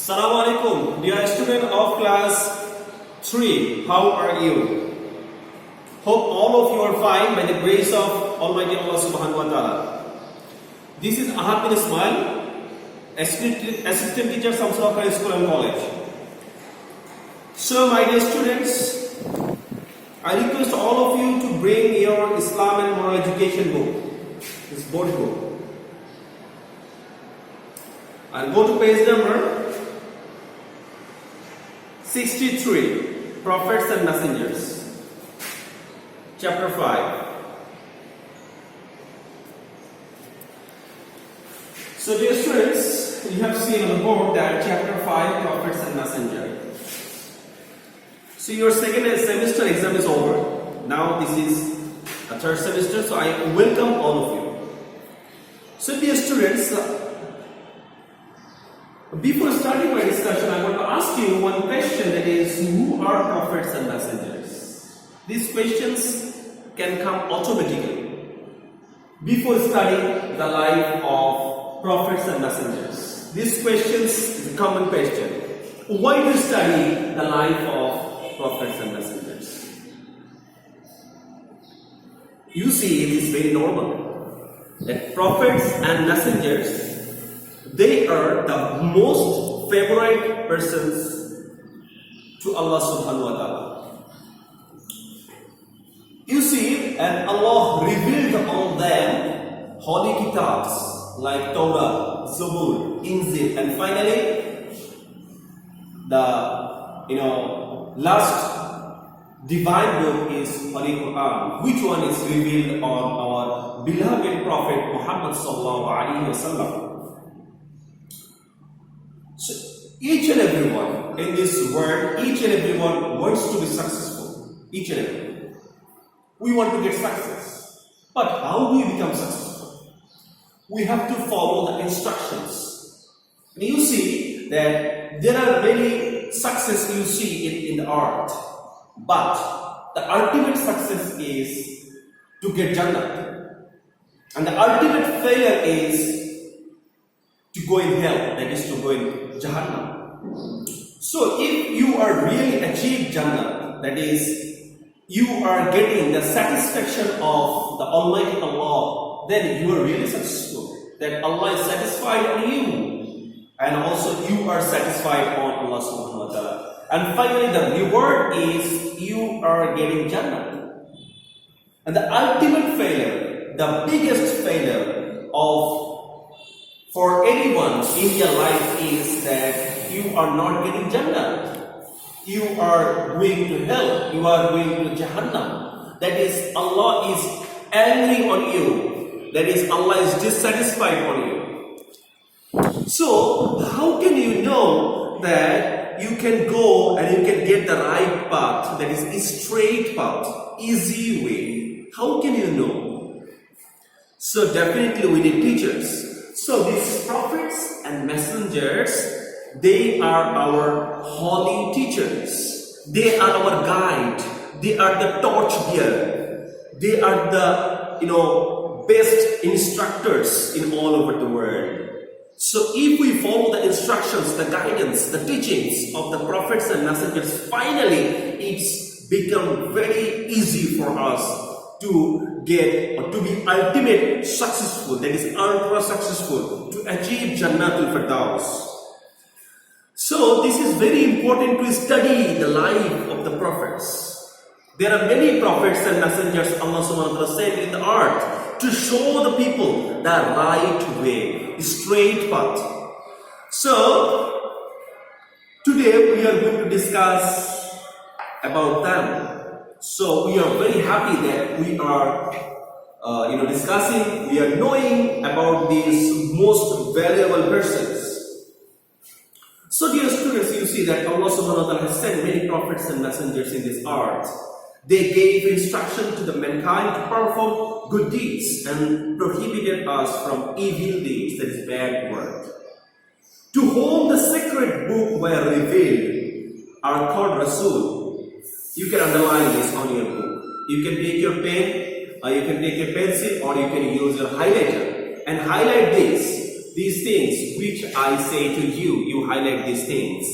Assalamu alaikum, dear student of class 3. How are you? Hope all of you are fine by the grace of Almighty Allah subhanahu wa ta'ala. This is Ahad bin Ismail, assistant teacher, Samsung High School and College. So, my dear students, I request all of you to bring your Islam and Moral Education book, this board book, and go to page number 63, Prophets and Messengers, chapter 5. So dear students, you have seen on the board that chapter 5, Prophets and Messengers. So your second semester exam is over. Now this is a third semester, so I welcome all of you. So dear students, before starting my discussion, I want to ask you one question, that is, who are prophets and messengers? These questions can come automatically before studying the life of prophets and messengers. This question is a common question. Why do you study the life of prophets and messengers? You see, it is very normal that prophets and messengers, they are the most favorite persons to Allah subhanahu wa ta'ala. You see, and Allah revealed on them holy kitabs like Torah, Zabur, Injil, and finally the last divine book is Holy Quran, which one is revealed on our beloved Prophet Muhammad sallallahu alaihi wasallam. So each and everyone in this world, each and everyone wants to be successful. Each and everyone. We want to get success. But how do we become successful? We have to follow the instructions. And you see that there are many success you see in the art. But the ultimate success is to get Jannah. And the ultimate failure is to go in hell, that is to go in Jahannam. So if you are really achieved Jannah, that is, you are getting the satisfaction of the Almighty Allah, then you are really successful. That Allah is satisfied on you, and also you are satisfied on Allah subhanahu wa ta'ala. And finally the reward is you are getting Jannah. And the ultimate failure, the biggest failure for anyone in your life is that you are not getting Jannah. You are going to hell. You are going to Jahannam. That is, Allah is angry on you. That is, Allah is dissatisfied on you. So, how can you know that you can go and you can get the right path, that is a straight path, easy way? How can you know? So, definitely we need teachers. So these prophets and messengers, they are our holy teachers. They are our guide. They are the torch bearer. They are the best instructors in all over the world. So if we follow the instructions, the guidance, the teachings of the prophets and messengers, finally it's become very easy for us to get or to be ultimate successful, that is ultra successful, to achieve Jannatul Firdaus. So this is very important to study the life of the prophets. There are many prophets and messengers Allah subhanahu wa ta'ala sent in the earth to show the people the right way, straight path. So today we are going to discuss about them. So we are very happy that we are discussing, we are knowing about these most valuable persons. So dear students, you see that Allah subhanahu wa ta'ala has sent many prophets and messengers in this earth. They gave instruction to the mankind to perform good deeds and prohibited us from evil deeds, that is bad work. To whom the sacred book were revealed are called Rasul. You can underline this on your book. You can take your pen, or you can take a pencil, or you can use your highlighter and highlight this. these things which I say to you, you highlight these things.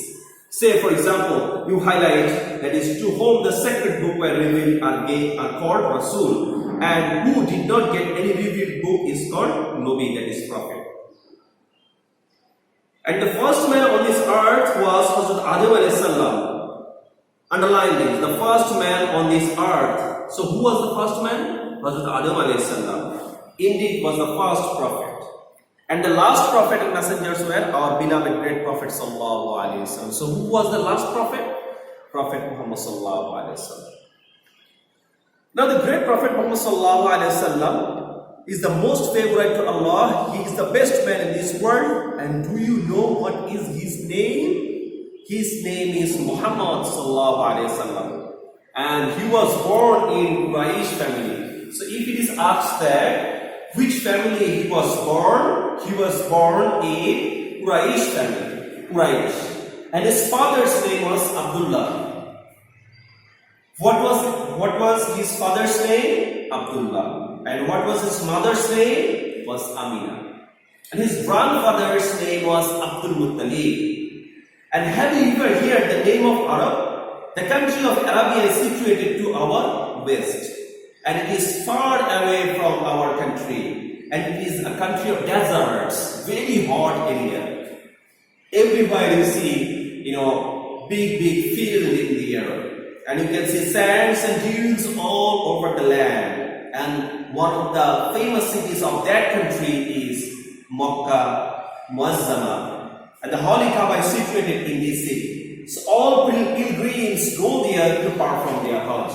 Say, for example, you highlight that is to whom the sacred book were revealed are called Rasul, and who did not get any revealed book is called Nabi, that is Prophet. And the first man on this earth was Hazrat Adam alayhi salam. Underline this, the first man on this earth. So who was the first man? Hazrat Adam alayhi salam. Indeed was the first prophet. And the last prophet and messengers were our beloved great prophet sallallahu alaihi wasallam. So who was the last prophet? Prophet Muhammad sallallahu alaihi wasallam. Now the great prophet Muhammad sallallahu alaihi wasallam is the most favorite to Allah. He is the best man in this world. And do you know what is his name? His name is Muhammad sallallahu alaihi wasallam. And he was born in Quraysh family. So if it is asked that which family he was born in Quraysh family. Quraysh. And his father's name was Abdullah. What was his father's name? Abdullah. And what was his mother's name? Was Amina. And his grandfather's name was Abdul Muttalib. And have you ever heard the name of Arab? The country of Arabia is situated to our west. And it is far away from our country. And it is a country of deserts, very hot area. Everywhere you see, big field in the air. And you can see sands and dunes all over the land. And one of the famous cities of that country is Makkah Muazzama. And the Holy Kaaba is situated in this city. So all pilgrims go there to perform their Hajj.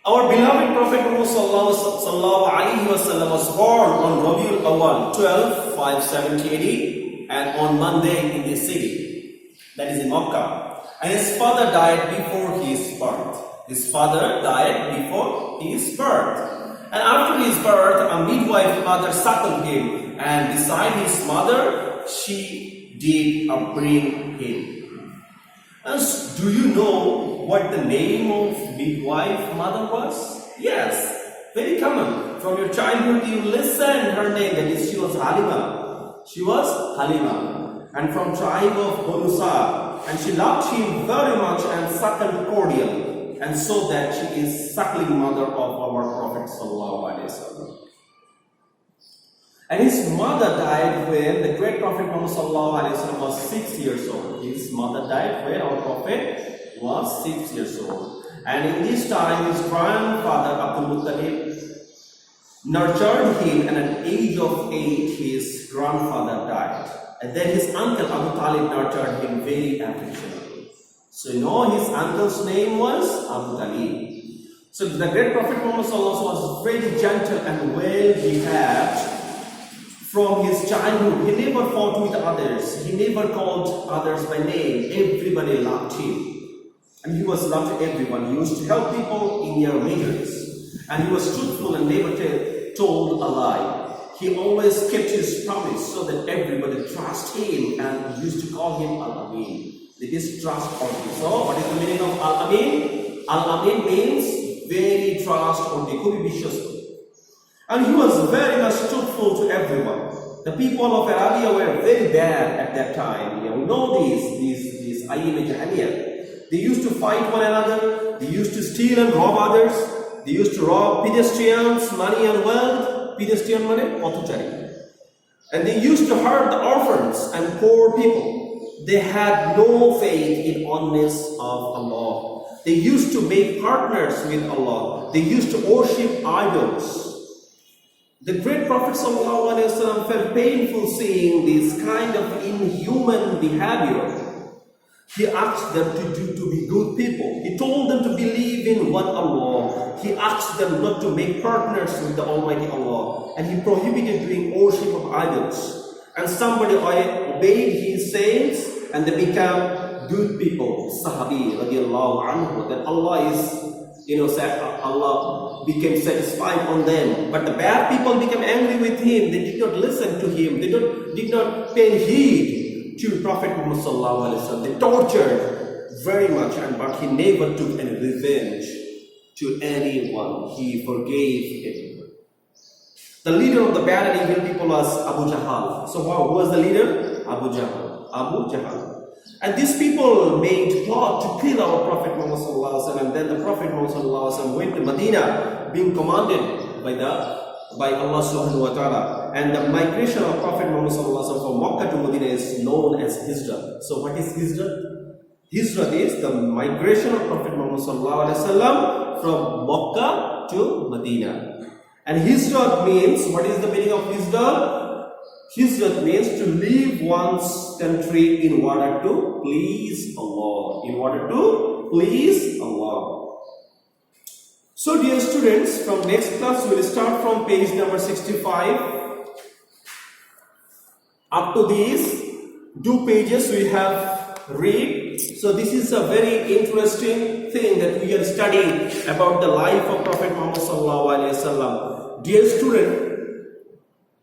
Our beloved Prophet Muhammad sallallahu alaihi wasallam was born on Rabiul Awwal 12, 570 and on Monday in this city, that is in Makkah. And his father died before his birth. His father died before his birth. And after his birth, a midwife mother suckled him, and beside his mother, she did bring him. And do you know what the name of midwife mother was? Yes, very common. From your childhood you listen her name, that is she was Halima. She was Halima. And from tribe of Banu Sa'd. And she loved him very much and suckled cordially. And so that she is suckling mother of our Prophet sallallahu alaihi wasallam. And his mother died when the great Prophet Muhammad sallallahu alaihi wasallam was 6 years old. His mother died when our Prophet was 6 years old. And in this time, his grandfather Abdul Muttalib nurtured him, and at the age of 8, his grandfather died. And then his uncle Abu Talib nurtured him very affectionately. So his uncle's name was Abu Talib. So the great Prophet Muhammad sallallahu alaihi wasallam was very gentle and well behaved. From his childhood, he never fought with others. He never called others by name. Everybody loved him. And he was loved to everyone. He used to help people in their miseries. And he was truthful and never told a lie. He always kept his promise so that everybody trusted him, and he used to call him Al-Amin. It is trustworthy. So, what is the meaning of Al-Amin? Al-Amin means very trustworthy, could be vicious. And he was very much truthful to everyone. The people of Arabia were very bad at that time. You know these Ayyim Jahaniya. They used to fight one another. They used to steal and rob others. They used to rob pedestrians, money and wealth. Pedestrian money, Potuchari. And they used to hurt the orphans and poor people. They had no faith in oneness of Allah. They used to make partners with Allah. They used to worship idols. The great Prophet ﷺ felt painful seeing this kind of inhuman behavior. He asked them to be good people. He told them to believe in one Allah. He asked them not to make partners with the Almighty Allah. And he prohibited doing worship of idols. And somebody obeyed his sayings, and they became good people. Sahabi radiallahu anhu. That Allah is Allah became satisfied on them. But the bad people became angry with him. They did not listen to him. They did not pay heed to Prophet Muhammad sallallahu alaihi wasallam. They tortured very much, but he never took any revenge to anyone. He forgave him. The leader of the bad and evil people was Abu Jahl. So who was the leader? Abu Jahl. Abu Jahl. And these people made plot to kill our Prophet Muhammad sallallahu alaihi wasallam. And then the Prophet Muhammad sallallahu alaihi wasallam went to Medina, being commanded by Allah subhanahu wa ta'ala. And the migration of Prophet Muhammad sallallahu alaihi wasallam from Makkah to Medina is known as Hijrah. So what is Hijrah? Hijrah is the migration of Prophet Muhammad sallallahu alaihi wasallam from Makkah to Medina. And Hijrah means, what is the meaning of Hijrah? Hijrah means to leave one's country in order to please Allah. In order to please Allah. So dear students, from next class we will start from page number 65. Up to these 2 pages we have read. So this is a very interesting thing that we are studying about the life of Prophet Muhammad sallallahu alaihi wasallam. Dear student,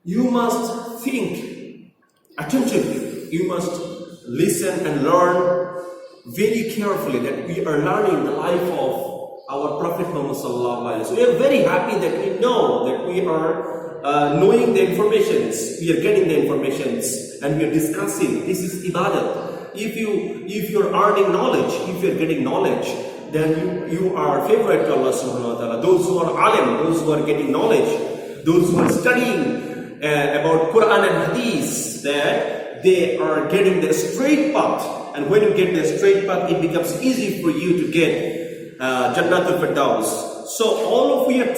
you must think attentively. You must listen and learn very carefully that we are learning the life of our Prophet Muhammad sallallahu alaihi wasallam. So we are very happy that we know that we are knowing the informations. We are getting the informations and we are discussing. This is ibadat. If you are earning knowledge, if you are getting knowledge, then you are favorite to Allah subhanahu wa ta'ala. Those who are alim, those who are getting knowledge, those who are studying about Quran and Hadith, that they are getting the straight path. And when you get the straight path, it becomes easy for you to get Jannatul Firdaus. So all of we are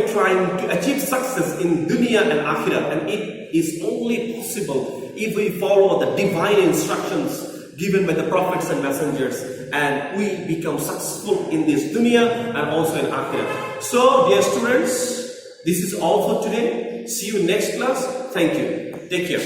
trying to achieve success in dunya and akhirah, and it is only possible if we follow the divine instructions given by the prophets and messengers, and we become successful in this dunya and also in akhirah. So dear students, this is all for today. See you next class. Thank you. Take care.